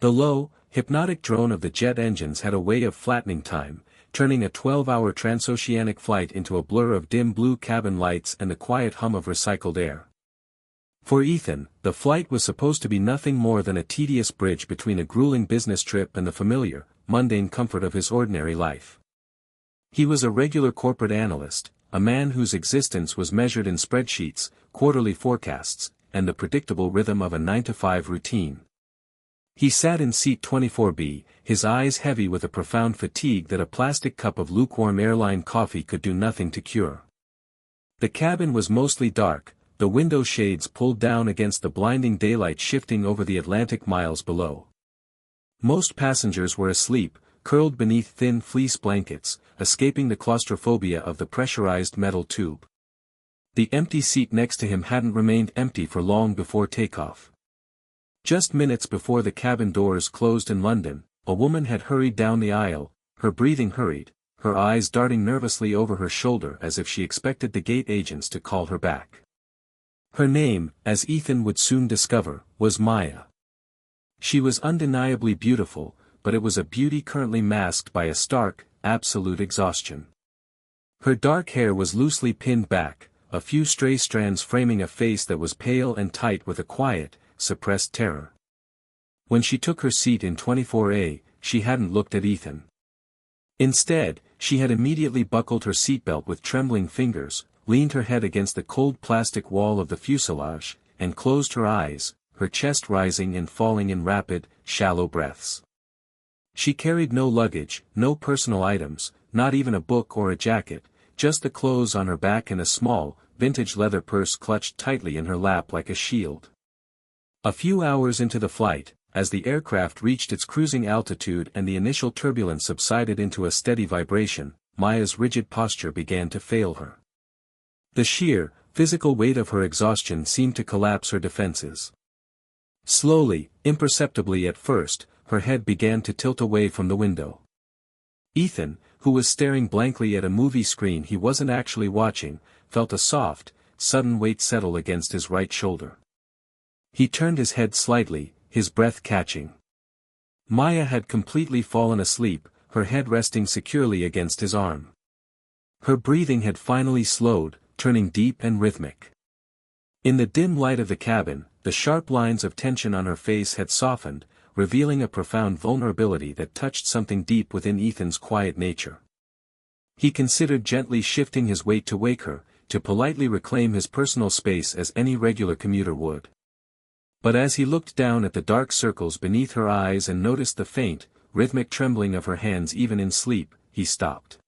The low, hypnotic drone of the jet engines had a way of flattening time, turning a 12-hour transoceanic flight into a blur of dim blue cabin lights and the quiet hum of recycled air. For Ethan, the flight was supposed to be nothing more than a tedious bridge between a grueling business trip and the familiar, mundane comfort of his ordinary life. He was a regular corporate analyst, a man whose existence was measured in spreadsheets, quarterly forecasts, and the predictable rhythm of a 9-to-5 routine. He sat in seat 24B, his eyes heavy with a profound fatigue that a plastic cup of lukewarm airline coffee could do nothing to cure. The cabin was mostly dark, the window shades pulled down against the blinding daylight shifting over the Atlantic miles below. Most passengers were asleep, curled beneath thin fleece blankets, escaping the claustrophobia of the pressurized metal tube. The empty seat next to him hadn't remained empty for long before takeoff. Just minutes before the cabin doors closed in London, a woman had hurried down the aisle, her breathing hurried, her eyes darting nervously over her shoulder as if she expected the gate agents to call her back. Her name, as Ethan would soon discover, was Maya. She was undeniably beautiful, but it was a beauty currently masked by a stark, absolute exhaustion. Her dark hair was loosely pinned back, a few stray strands framing a face that was pale and tight with a quiet, suppressed terror. When she took her seat in 24A, she hadn't looked at Ethan. Instead, she had immediately buckled her seatbelt with trembling fingers, leaned her head against the cold plastic wall of the fuselage, and closed her eyes, her chest rising and falling in rapid, shallow breaths. She carried no luggage, no personal items, not even a book or a jacket, just the clothes on her back and a small, vintage leather purse clutched tightly in her lap like a shield. A few hours into the flight, as the aircraft reached its cruising altitude and the initial turbulence subsided into a steady vibration, Maya's rigid posture began to fail her. The sheer, physical weight of her exhaustion seemed to collapse her defenses. Slowly, imperceptibly at first, her head began to tilt away from the window. Ethan, who was staring blankly at a movie screen he wasn't actually watching, felt a soft, sudden weight settle against his right shoulder. He turned his head slightly, his breath catching. Maya had completely fallen asleep, her head resting securely against his arm. Her breathing had finally slowed, turning deep and rhythmic. In the dim light of the cabin, the sharp lines of tension on her face had softened, revealing a profound vulnerability that touched something deep within Ethan's quiet nature. He considered gently shifting his weight to wake her, to politely reclaim his personal space as any regular commuter would. But as he looked down at the dark circles beneath her eyes and noticed the faint, rhythmic trembling of her hands even in sleep, he stopped.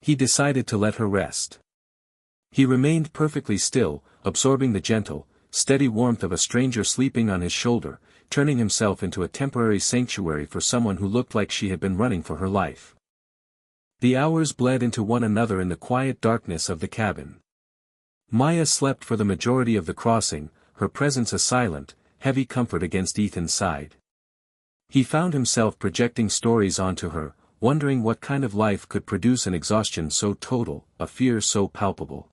He decided to let her rest. He remained perfectly still, absorbing the gentle, steady warmth of a stranger sleeping on his shoulder, turning himself into a temporary sanctuary for someone who looked like she had been running for her life. The hours bled into one another in the quiet darkness of the cabin. Maya slept for the majority of the crossing, her presence a silent, heavy comfort against Ethan's side. He found himself projecting stories onto her, wondering what kind of life could produce an exhaustion so total, a fear so palpable.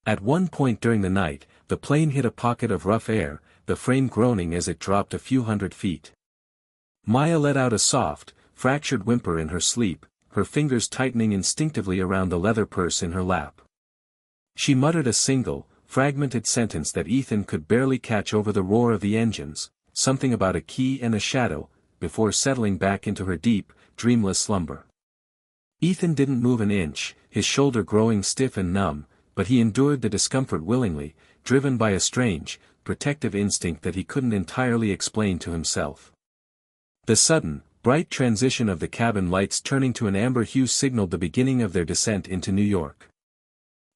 At one point during the night, the plane hit a pocket of rough air, the frame groaning as it dropped a few hundred feet. Maya let out a soft, fractured whimper in her sleep, her fingers tightening instinctively around the leather purse in her lap. She muttered a single, fragmented sentence that Ethan could barely catch over the roar of the engines, something about a key and a shadow, before settling back into her deep, dreamless slumber. Ethan didn't move an inch, his shoulder growing stiff and numb, but he endured the discomfort willingly, driven by a strange, protective instinct that he couldn't entirely explain to himself. The sudden, bright transition of the cabin lights turning to an amber hue signaled the beginning of their descent into New York.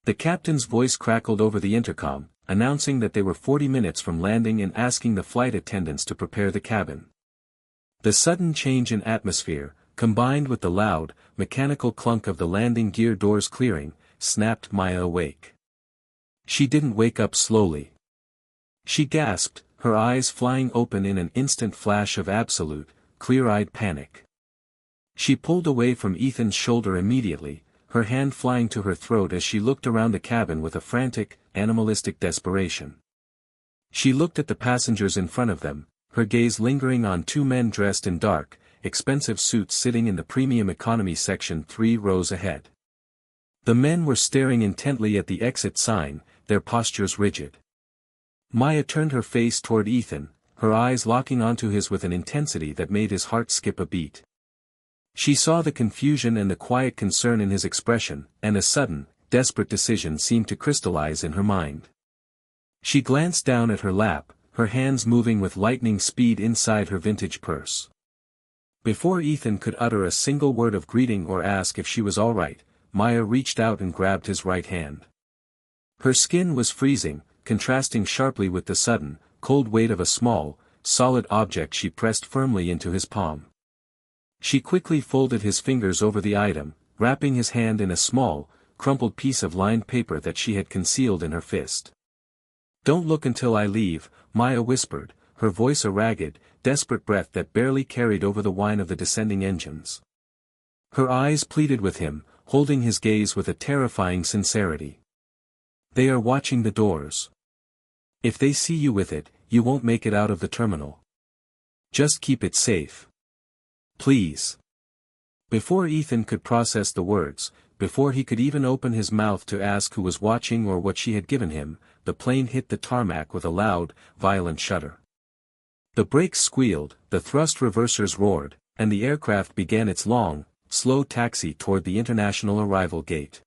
The captain's voice crackled over the intercom, announcing that they were 40 minutes from landing and asking the flight attendants to prepare the cabin. The sudden change in atmosphere, combined with the loud, mechanical clunk of the landing gear doors clearing, snapped Maya awake. She didn't wake up slowly. She gasped, her eyes flying open in an instant flash of absolute, clear-eyed panic. She pulled away from Ethan's shoulder immediately, her hand flying to her throat as she looked around the cabin with a frantic, animalistic desperation. She looked at the passengers in front of them, her gaze lingering on two men dressed in dark, expensive suits sitting in the premium economy section 3 rows ahead. The men were staring intently at the exit sign, their postures rigid. Maya turned her face toward Ethan, her eyes locking onto his with an intensity that made his heart skip a beat. She saw the confusion and the quiet concern in his expression, and a sudden, desperate decision seemed to crystallize in her mind. She glanced down at her lap, her hands moving with lightning speed inside her vintage purse. Before Ethan could utter a single word of greeting or ask if she was all right, Maya reached out and grabbed his right hand. Her skin was freezing, contrasting sharply with the sudden, cold weight of a small, solid object she pressed firmly into his palm. She quickly folded his fingers over the item, wrapping his hand in a small, crumpled piece of lined paper that she had concealed in her fist. "Don't look until I leave," Maya whispered, her voice a ragged, desperate breath that barely carried over the whine of the descending engines. Her eyes pleaded with him, holding his gaze with a terrifying sincerity. "They are watching the doors. If they see you with it, you won't make it out of the terminal. Just keep it safe. Please." Before Ethan could process the words, before he could even open his mouth to ask who was watching or what she had given him, the plane hit the tarmac with a loud, violent shudder. The brakes squealed, the thrust reversers roared, and the aircraft began its long, slow taxi toward the international arrival gate.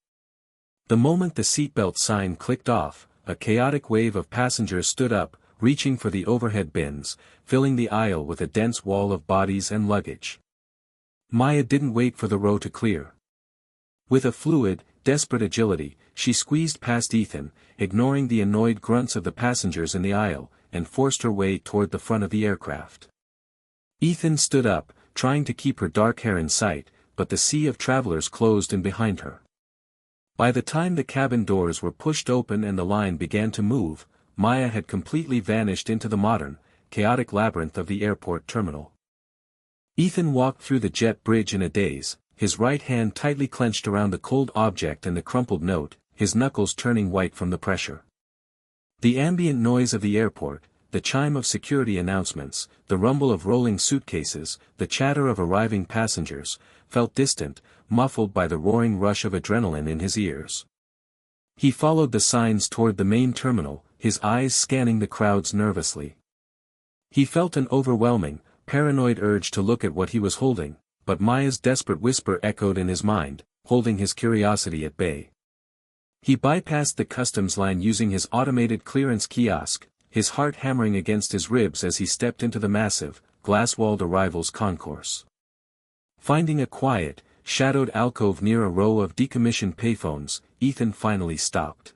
The moment the seatbelt sign clicked off, a chaotic wave of passengers stood up, reaching for the overhead bins, filling the aisle with a dense wall of bodies and luggage. Maya didn't wait for the row to clear. With a fluid, desperate agility, she squeezed past Ethan, ignoring the annoyed grunts of the passengers in the aisle, and forced her way toward the front of the aircraft. Ethan stood up, trying to keep her dark hair in sight, but the sea of travelers closed in behind her. By the time the cabin doors were pushed open and the line began to move, Maya had completely vanished into the modern, chaotic labyrinth of the airport terminal. Ethan walked through the jet bridge in a daze, his right hand tightly clenched around the cold object and the crumpled note, his knuckles turning white from the pressure. The ambient noise of the airport, the chime of security announcements, the rumble of rolling suitcases, the chatter of arriving passengers, felt distant, muffled by the roaring rush of adrenaline in his ears. He followed the signs toward the main terminal, his eyes scanning the crowds nervously. He felt an overwhelming, paranoid urge to look at what he was holding, but Maya's desperate whisper echoed in his mind, holding his curiosity at bay. He bypassed the customs line using his automated clearance kiosk, his heart hammering against his ribs as he stepped into the massive, glass-walled arrivals concourse. Finding a quiet, shadowed alcove near a row of decommissioned payphones, Ethan finally stopped.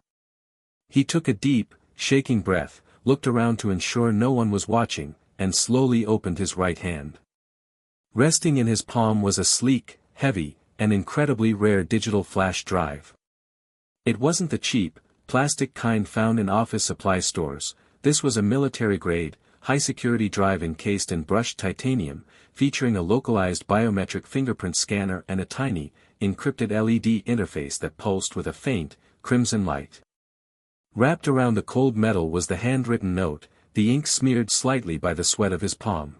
He took a deep, shaking breath, looked around to ensure no one was watching, and slowly opened his right hand. Resting in his palm was a sleek, heavy, and incredibly rare digital flash drive. It wasn't the cheap, plastic kind found in office supply stores. This was a military-grade, high-security drive encased in brushed titanium, featuring a localized biometric fingerprint scanner and a tiny, encrypted LED interface that pulsed with a faint, crimson light. Wrapped around the cold metal was the handwritten note, the ink smeared slightly by the sweat of his palm.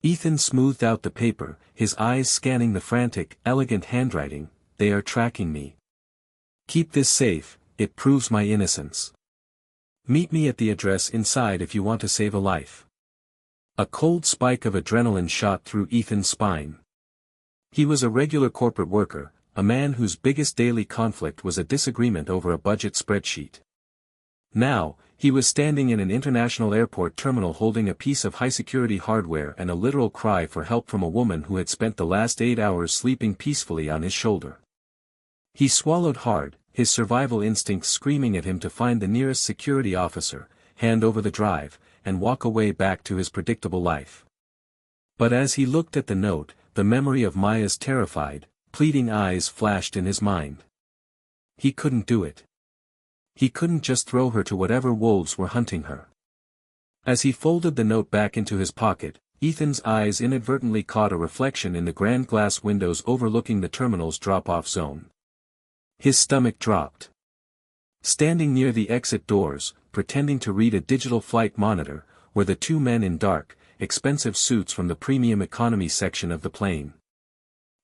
Ethan smoothed out the paper, his eyes scanning the frantic, elegant handwriting. "They are tracking me. Keep this safe, it proves my innocence. Meet me at the address inside if you want to save a life." A cold spike of adrenaline shot through Ethan's spine. He was a regular corporate worker, a man whose biggest daily conflict was a disagreement over a budget spreadsheet. Now, he was standing in an international airport terminal holding a piece of high-security hardware and a literal cry for help from a woman who had spent the last 8 hours sleeping peacefully on his shoulder. He swallowed hard, his survival instincts screaming at him to find the nearest security officer, hand over the drive, and walk away back to his predictable life. But as he looked at the note, the memory of Maya's terrified, pleading eyes flashed in his mind. He couldn't do it. He couldn't just throw her to whatever wolves were hunting her. As he folded the note back into his pocket, Ethan's eyes inadvertently caught a reflection in the grand glass windows overlooking the terminal's drop-off zone. His stomach dropped. Standing near the exit doors, pretending to read a digital flight monitor, were the two men in dark, expensive suits from the premium economy section of the plane.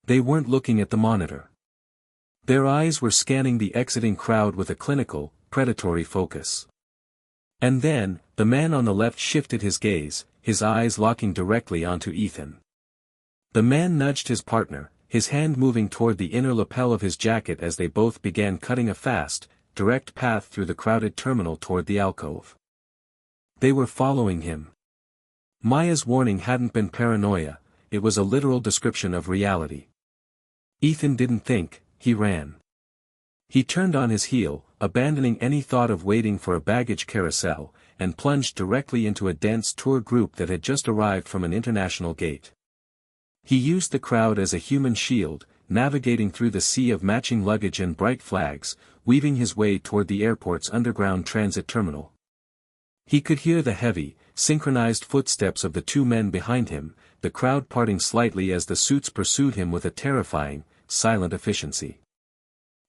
They weren't looking at the monitor. Their eyes were scanning the exiting crowd with a clinical, predatory focus. And then, the man on the left shifted his gaze, his eyes locking directly onto Ethan. The man nudged his partner, his hand moving toward the inner lapel of his jacket as they both began cutting a fast, direct path through the crowded terminal toward the alcove. They were following him. Maya's warning hadn't been paranoia, it was a literal description of reality. Ethan didn't think, he ran. He turned on his heel, abandoning any thought of waiting for a baggage carousel, and plunged directly into a dense tour group that had just arrived from an international gate. He used the crowd as a human shield, navigating through the sea of matching luggage and bright flags, weaving his way toward the airport's underground transit terminal. He could hear the heavy, synchronized footsteps of the two men behind him, the crowd parting slightly as the suits pursued him with a terrifying, silent efficiency.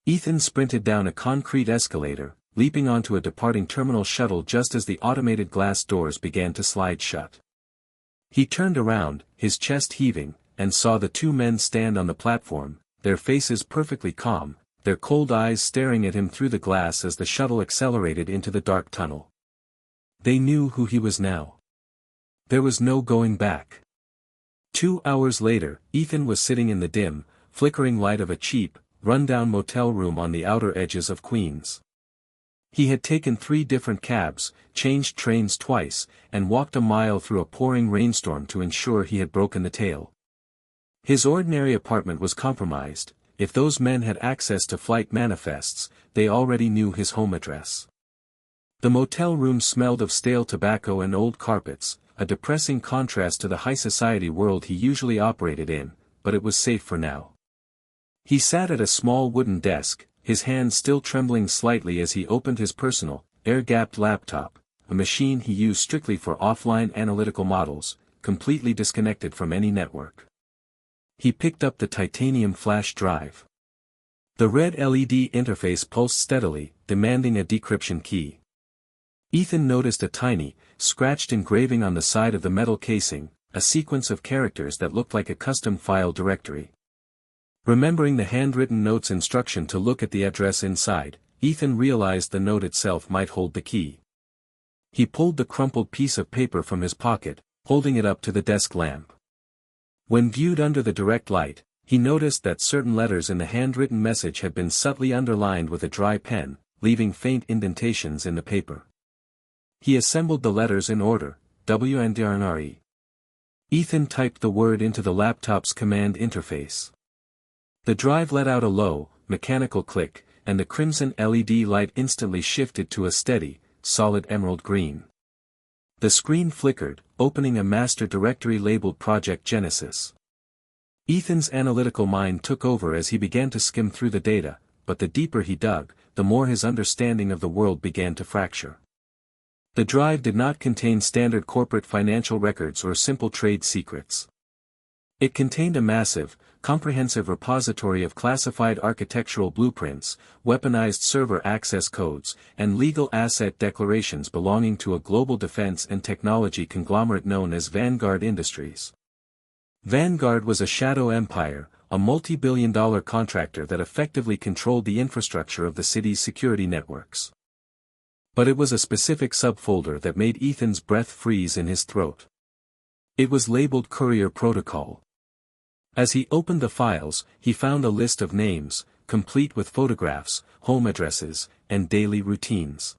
Ethan sprinted down a concrete escalator, leaping onto a departing terminal shuttle just as the automated glass doors began to slide shut. He turned around, his chest heaving, and saw the two men stand on the platform, their faces perfectly calm, their cold eyes staring at him through the glass as the shuttle accelerated into the dark tunnel. They knew who he was now. There was no going back. 2 hours later, Ethan was sitting in the dim, flickering light of a cheap, run-down motel room on the outer edges of Queens. He had taken 3 different cabs, changed trains twice, and walked a mile through a pouring rainstorm to ensure he had broken the tail. His ordinary apartment was compromised. If those men had access to flight manifests, they already knew his home address. The motel room smelled of stale tobacco and old carpets, a depressing contrast to the high society world he usually operated in, but it was safe for now. He sat at a small wooden desk, his hands still trembling slightly as he opened his personal, air-gapped laptop, a machine he used strictly for offline analytical models, completely disconnected from any network. He picked up the titanium flash drive. The red LED interface pulsed steadily, demanding a decryption key. Ethan noticed a tiny, scratched engraving on the side of the metal casing, a sequence of characters that looked like a custom file directory. Remembering the handwritten note's instruction to look at the address inside, Ethan realized the note itself might hold the key. He pulled the crumpled piece of paper from his pocket, holding it up to the desk lamp. When viewed under the direct light, he noticed that certain letters in the handwritten message had been subtly underlined with a dry pen, leaving faint indentations in the paper. He assembled the letters in order, WNDRNRE. Ethan typed the word into the laptop's command interface. The drive let out a low, mechanical click, and the crimson LED light instantly shifted to a steady, solid emerald green. The screen flickered, opening a master directory labeled Project Genesis. Ethan's analytical mind took over as he began to skim through the data, but the deeper he dug, the more his understanding of the world began to fracture. The drive did not contain standard corporate financial records or simple trade secrets. It contained a massive, comprehensive repository of classified architectural blueprints, weaponized server access codes, and legal asset declarations belonging to a global defense and technology conglomerate known as Vanguard Industries. Vanguard was a shadow empire, a multi-billion-dollar contractor that effectively controlled the infrastructure of the city's security networks. But it was a specific subfolder that made Ethan's breath freeze in his throat. It was labeled Courier Protocol. As he opened the files, he found a list of names, complete with photographs, home addresses, and daily routines.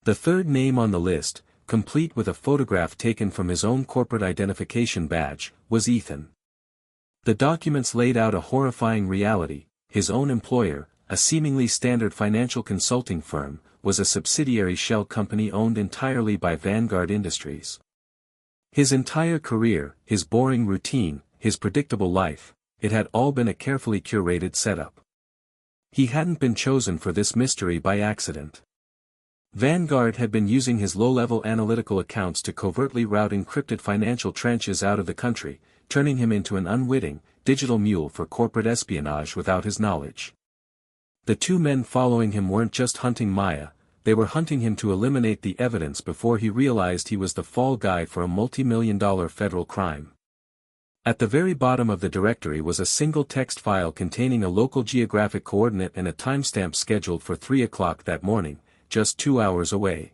The third name on the list, complete with a photograph taken from his own corporate identification badge, was Ethan. The documents laid out a horrifying reality: his own employer, a seemingly standard financial consulting firm, was a subsidiary shell company owned entirely by Vanguard Industries. His entire career, his boring routine, his predictable life, it had all been a carefully curated setup. He hadn't been chosen for this mystery by accident. Vanguard had been using his low-level analytical accounts to covertly route encrypted financial trenches out of the country, turning him into an unwitting, digital mule for corporate espionage without his knowledge. The two men following him weren't just hunting Maya, they were hunting him to eliminate the evidence before he realized he was the fall guy for a multi-million-dollar federal crime. At the very bottom of the directory was a single text file containing a local geographic coordinate and a timestamp scheduled for 3 o'clock that morning, just 2 hours away.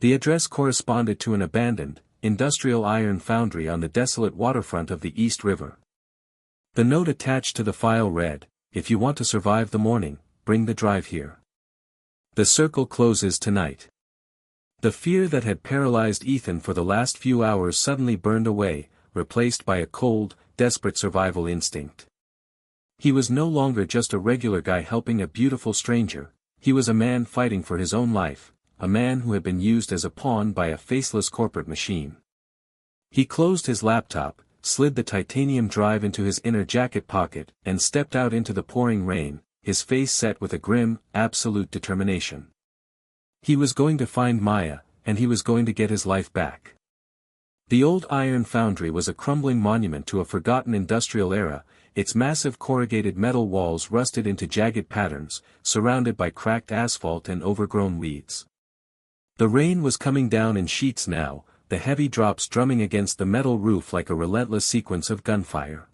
The address corresponded to an abandoned, industrial iron foundry on the desolate waterfront of the East River. The note attached to the file read, "If you want to survive the morning, bring the drive here. The circle closes tonight." The fear that had paralyzed Ethan for the last few hours suddenly burned away, replaced by a cold, desperate survival instinct. He was no longer just a regular guy helping a beautiful stranger, he was a man fighting for his own life, a man who had been used as a pawn by a faceless corporate machine. He closed his laptop, slid the titanium drive into his inner jacket pocket, and stepped out into the pouring rain, his face set with a grim, absolute determination. He was going to find Maya, and he was going to get his life back. The old iron foundry was a crumbling monument to a forgotten industrial era, its massive corrugated metal walls rusted into jagged patterns, surrounded by cracked asphalt and overgrown weeds. The rain was coming down in sheets now, the heavy drops drumming against the metal roof like a relentless sequence of gunfire.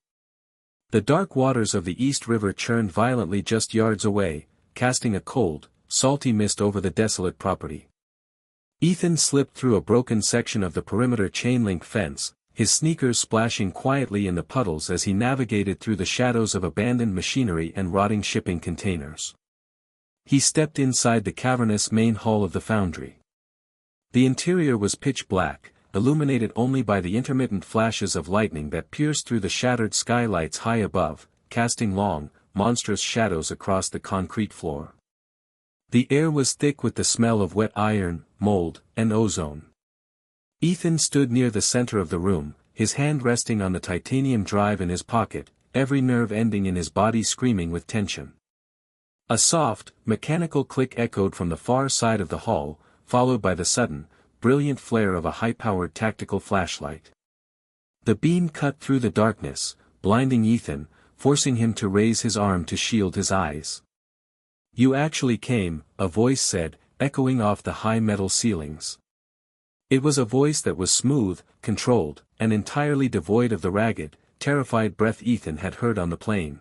The dark waters of the East River churned violently just yards away, casting a cold, salty mist over the desolate property. Ethan slipped through a broken section of the perimeter chain-link fence, his sneakers splashing quietly in the puddles as he navigated through the shadows of abandoned machinery and rotting shipping containers. He stepped inside the cavernous main hall of the foundry. The interior was pitch black, illuminated only by the intermittent flashes of lightning that pierced through the shattered skylights high above, casting long, monstrous shadows across the concrete floor. The air was thick with the smell of wet iron, mold, and ozone. Ethan stood near the center of the room, his hand resting on the titanium drive in his pocket, every nerve ending in his body screaming with tension. A soft, mechanical click echoed from the far side of the hall, followed by the sudden, brilliant flare of a high-powered tactical flashlight. The beam cut through the darkness, blinding Ethan, forcing him to raise his arm to shield his eyes. "You actually came," a voice said, echoing off the high metal ceilings. It was a voice that was smooth, controlled, and entirely devoid of the ragged, terrified breath Ethan had heard on the plane.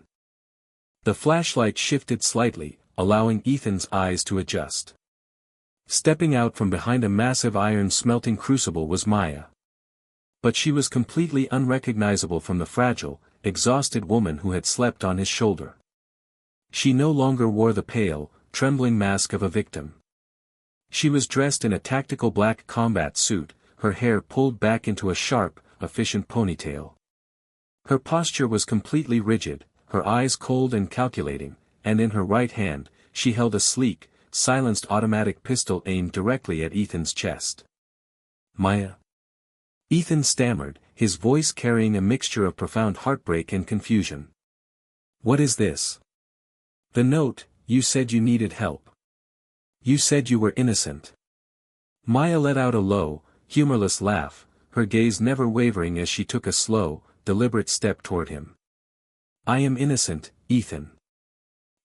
The flashlight shifted slightly, allowing Ethan's eyes to adjust. Stepping out from behind a massive iron smelting crucible was Maya. But she was completely unrecognizable from the fragile, exhausted woman who had slept on his shoulder. She no longer wore the pale, trembling mask of a victim. She was dressed in a tactical black combat suit, her hair pulled back into a sharp, efficient ponytail. Her posture was completely rigid, her eyes cold and calculating, and in her right hand, she held a sleek, silenced automatic pistol aimed directly at Ethan's chest. "Maya?" Ethan stammered, his voice carrying a mixture of profound heartbreak and confusion. "What is this?" "The note, you said you needed help. You said you were innocent." Maya let out a low, humorless laugh, her gaze never wavering as she took a slow, deliberate step toward him. "I am innocent, Ethan.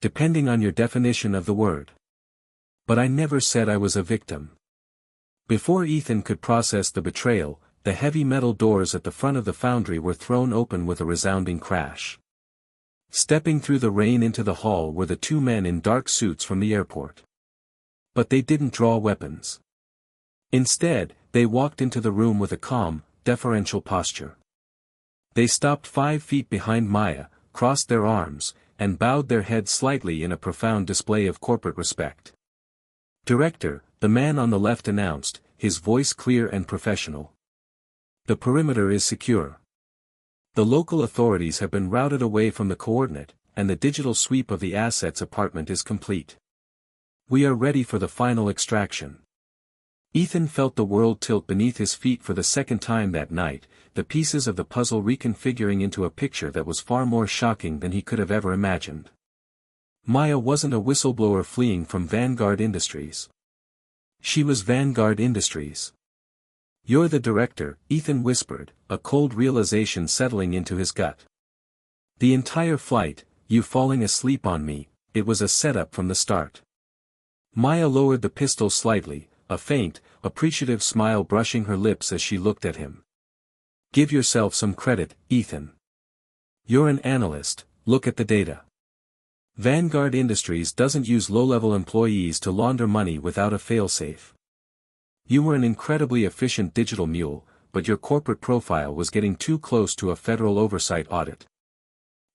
Depending on your definition of the word. But I never said I was a victim." Before Ethan could process the betrayal, the heavy metal doors at the front of the foundry were thrown open with a resounding crash. Stepping through the rain into the hall were the two men in dark suits from the airport. But they didn't draw weapons. Instead, they walked into the room with a calm, deferential posture. They stopped 5 feet behind Maya, crossed their arms, and bowed their heads slightly in a profound display of corporate respect. "Director," the man on the left announced, his voice clear and professional. "The perimeter is secure. The local authorities have been routed away from the coordinate, and the digital sweep of the assets apartment is complete. We are ready for the final extraction." Ethan felt the world tilt beneath his feet for the second time that night, the pieces of the puzzle reconfiguring into a picture that was far more shocking than he could have ever imagined. Maya wasn't a whistleblower fleeing from Vanguard Industries. She was Vanguard Industries. "You're the director," Ethan whispered, a cold realization settling into his gut. "The entire flight, you falling asleep on me, it was a setup from the start." Maya lowered the pistol slightly, a faint, appreciative smile brushing her lips as she looked at him. Give yourself some credit, Ethan. You're an analyst, look at the data. Vanguard Industries doesn't use low-level employees to launder money without a failsafe. You were an incredibly efficient digital mule, but your corporate profile was getting too close to a federal oversight audit.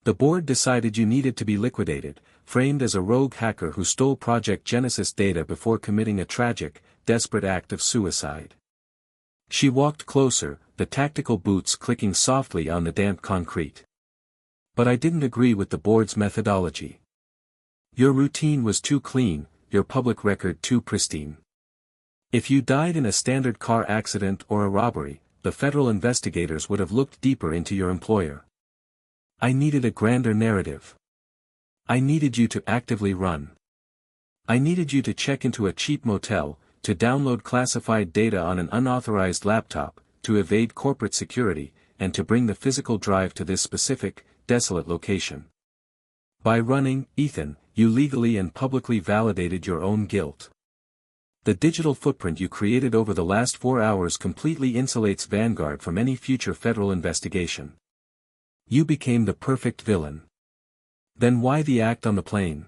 The board decided you needed to be liquidated, framed as a rogue hacker who stole Project Genesis data before committing a tragic, desperate act of suicide. She walked closer, the tactical boots clicking softly on the damp concrete. But I didn't agree with the board's methodology. Your routine was too clean, your public record too pristine. If you died in a standard car accident or a robbery, the federal investigators would have looked deeper into your employer. I needed a grander narrative. I needed you to actively run. I needed you to check into a cheap motel, to download classified data on an unauthorized laptop, to evade corporate security, and to bring the physical drive to this specific, desolate location. By running, Ethan, you legally and publicly validated your own guilt. The digital footprint you created over the last 4 hours completely insulates Vanguard from any future federal investigation. You became the perfect villain. Then why the act on the plane?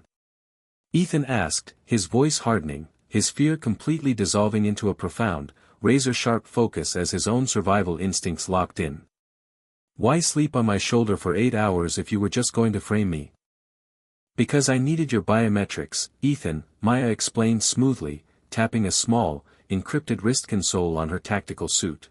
Ethan asked, his voice hardening, his fear completely dissolving into a profound, razor-sharp focus as his own survival instincts locked in. Why sleep on my shoulder for 8 hours if you were just going to frame me? Because I needed your biometrics, Ethan, Maya explained smoothly, tapping a small, encrypted wrist console on her tactical suit.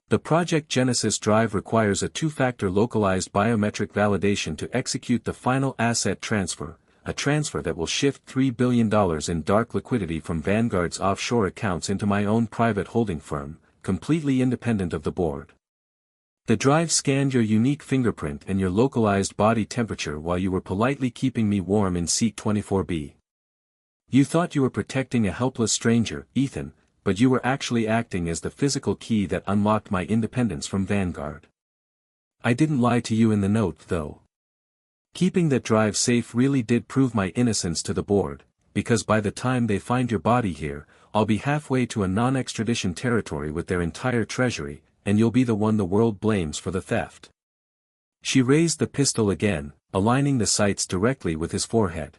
The Project Genesis drive requires a two-factor localized biometric validation to execute the final asset transfer, a transfer that will shift $3 billion in dark liquidity from Vanguard's offshore accounts into my own private holding firm, completely independent of the board. The drive scanned your unique fingerprint and your localized body temperature while you were politely keeping me warm in seat 24B. You thought you were protecting a helpless stranger, Ethan, but you were actually acting as the physical key that unlocked my independence from Vanguard. I didn't lie to you in the note, though. Keeping that drive safe really did prove my innocence to the board, because by the time they find your body here, I'll be halfway to a non-extradition territory with their entire treasury, and you'll be the one the world blames for the theft. She raised the pistol again, aligning the sights directly with his forehead.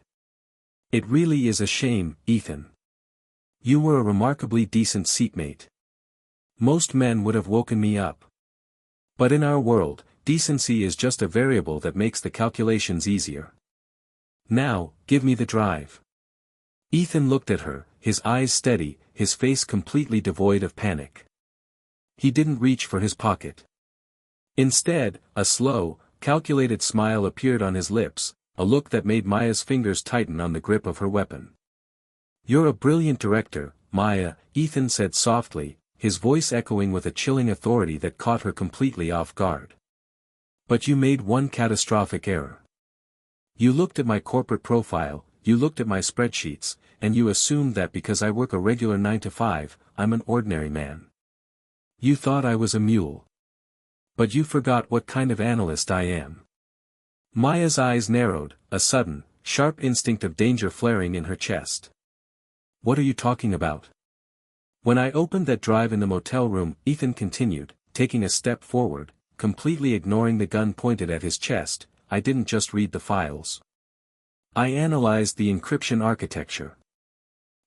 It really is a shame, Ethan. You were a remarkably decent seatmate. Most men would have woken me up. But in our world, decency is just a variable that makes the calculations easier. Now, give me the drive. Ethan looked at her, his eyes steady, his face completely devoid of panic. He didn't reach for his pocket. Instead, a slow, calculated smile appeared on his lips, a look that made Maya's fingers tighten on the grip of her weapon. You're a brilliant director, Maya, Ethan said softly, his voice echoing with a chilling authority that caught her completely off guard. But you made one catastrophic error. You looked at my corporate profile, you looked at my spreadsheets, and you assumed that because I work a regular 9 to 5, I'm an ordinary man. You thought I was a mule. But you forgot what kind of analyst I am. Maya's eyes narrowed, a sudden, sharp instinct of danger flaring in her chest. What are you talking about? When I opened that drive in the motel room, Ethan continued, taking a step forward, completely ignoring the gun pointed at his chest, I didn't just read the files. I analyzed the encryption architecture.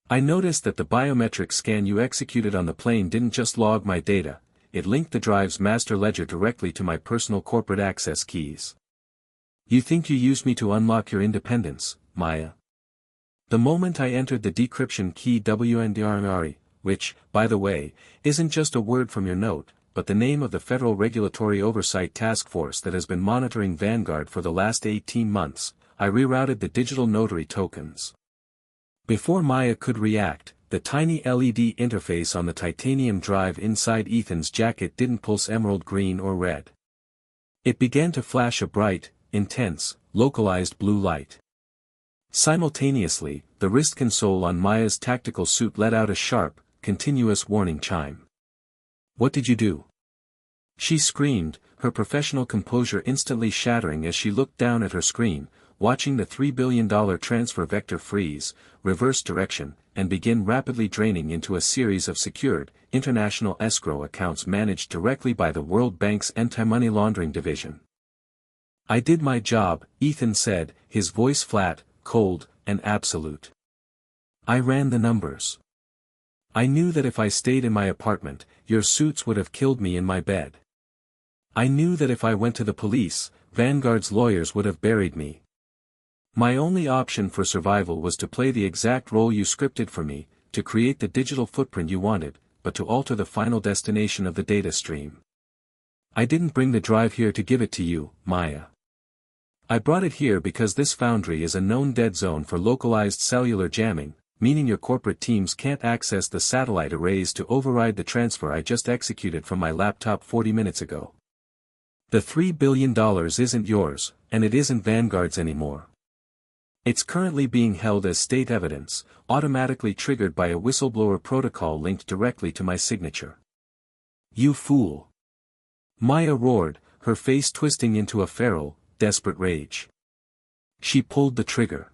I noticed that the biometric scan you executed on the plane didn't just log my data, it linked the drive's master ledger directly to my personal corporate access keys. You think you used me to unlock your independence, Maya? The moment I entered the decryption key WNDRMRE, which, by the way, isn't just a word from your note, but the name of the Federal Regulatory Oversight Task Force that has been monitoring Vanguard for the last 18 months, I rerouted the digital notary tokens. Before Maya could react, the tiny LED interface on the titanium drive inside Ethan's jacket didn't pulse emerald green or red. It began to flash a bright, intense, localized blue light. Simultaneously, the wrist console on Maya's tactical suit let out a sharp, continuous warning chime. What did you do? She screamed, her professional composure instantly shattering as she looked down at her screen, watching the $3 billion transfer vector freeze, reverse direction, and begin rapidly draining into a series of secured, international escrow accounts managed directly by the World Bank's Anti-Money Laundering Division. "I did my job," Ethan said, his voice flat, cold, and absolute. "I ran the numbers. I knew that if I stayed in my apartment, your suits would have killed me in my bed. I knew that if I went to the police, Vanguard's lawyers would have buried me. My only option for survival was to play the exact role you scripted for me, to create the digital footprint you wanted, but to alter the final destination of the data stream. I didn't bring the drive here to give it to you, Maya. I brought it here because this foundry is a known dead zone for localized cellular jamming, meaning your corporate teams can't access the satellite arrays to override the transfer I just executed from my laptop 40 minutes ago. The $3 billion isn't yours, and it isn't Vanguard's anymore. It's currently being held as state evidence, automatically triggered by a whistleblower protocol linked directly to my signature." "You fool!" Maya roared, her face twisting into a feral, desperate rage. She pulled the trigger.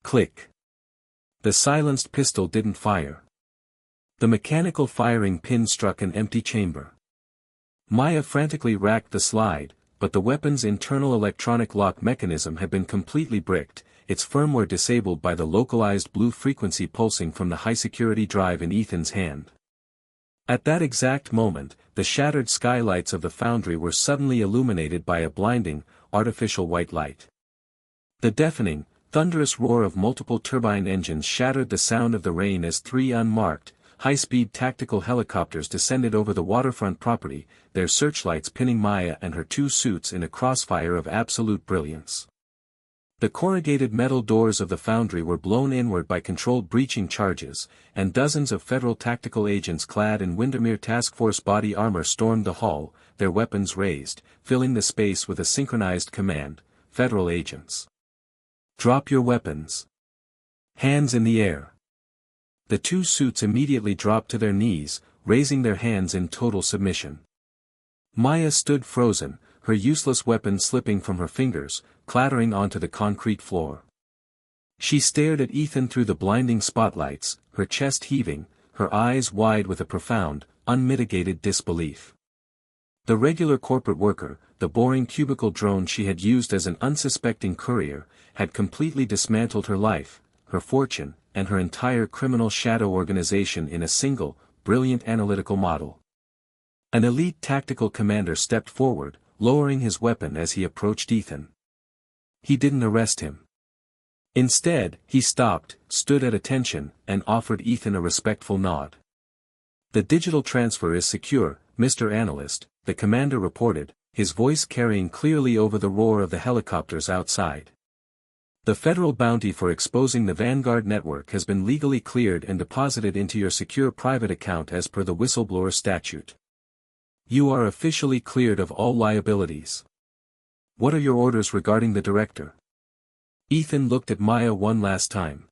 Click. The silenced pistol didn't fire. The mechanical firing pin struck an empty chamber. Maya frantically racked the slide, but the weapon's internal electronic lock mechanism had been completely bricked, its firmware disabled by the localized blue frequency pulsing from the high-security drive in Ethan's hand. At that exact moment, the shattered skylights of the foundry were suddenly illuminated by a blinding, artificial white light. The deafening, thunderous roar of multiple turbine engines shattered the sound of the rain as three unmarked, high-speed tactical helicopters descended over the waterfront property, their searchlights pinning Maya and her two suits in a crossfire of absolute brilliance. The corrugated metal doors of the foundry were blown inward by controlled breaching charges, and dozens of federal tactical agents clad in Windermere Task Force body armor stormed the hall, their weapons raised, filling the space with a synchronized command: "Federal agents. Drop your weapons. Hands in the air." The two suits immediately dropped to their knees, raising their hands in total submission. Maya stood frozen, her useless weapon slipping from her fingers, clattering onto the concrete floor. She stared at Ethan through the blinding spotlights, her chest heaving, her eyes wide with a profound, unmitigated disbelief. The regular corporate worker, the boring cubicle drone she had used as an unsuspecting courier, had completely dismantled her life, her fortune, and her entire criminal shadow organization in a single, brilliant analytical model. An elite tactical commander stepped forward, lowering his weapon as he approached Ethan. He didn't arrest him. Instead, he stopped, stood at attention, and offered Ethan a respectful nod. "The digital transfer is secure, Mr. Analyst," the commander reported, his voice carrying clearly over the roar of the helicopters outside. "The federal bounty for exposing the Vanguard network has been legally cleared and deposited into your secure private account as per the whistleblower statute. You are officially cleared of all liabilities. What are your orders regarding the director?" Ethan looked at Maya one last time.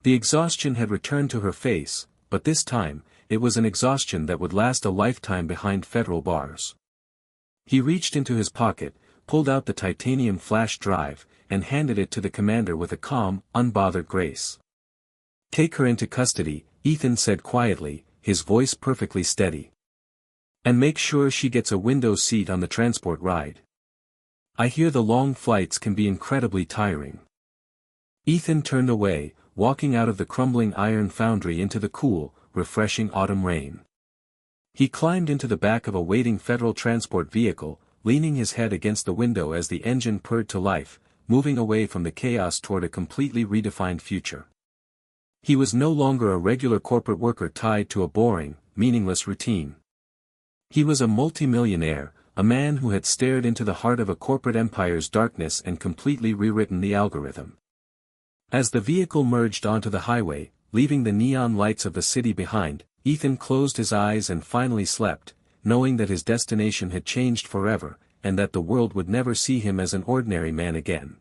The exhaustion had returned to her face, but this time, it was an exhaustion that would last a lifetime behind federal bars. He reached into his pocket, pulled out the titanium flash drive, and handed it to the commander with a calm, unbothered grace. "Take her into custody," Ethan said quietly, his voice perfectly steady. "And make sure she gets a window seat on the transport ride. I hear the long flights can be incredibly tiring." Ethan turned away, walking out of the crumbling iron foundry into the cool, refreshing autumn rain. He climbed into the back of a waiting federal transport vehicle, leaning his head against the window as the engine purred to life, moving away from the chaos toward a completely redefined future. He was no longer a regular corporate worker tied to a boring, meaningless routine. He was a multimillionaire, a man who had stared into the heart of a corporate empire's darkness and completely rewritten the algorithm. As the vehicle merged onto the highway, leaving the neon lights of the city behind, Ethan closed his eyes and finally slept, knowing that his destination had changed forever, and that the world would never see him as an ordinary man again.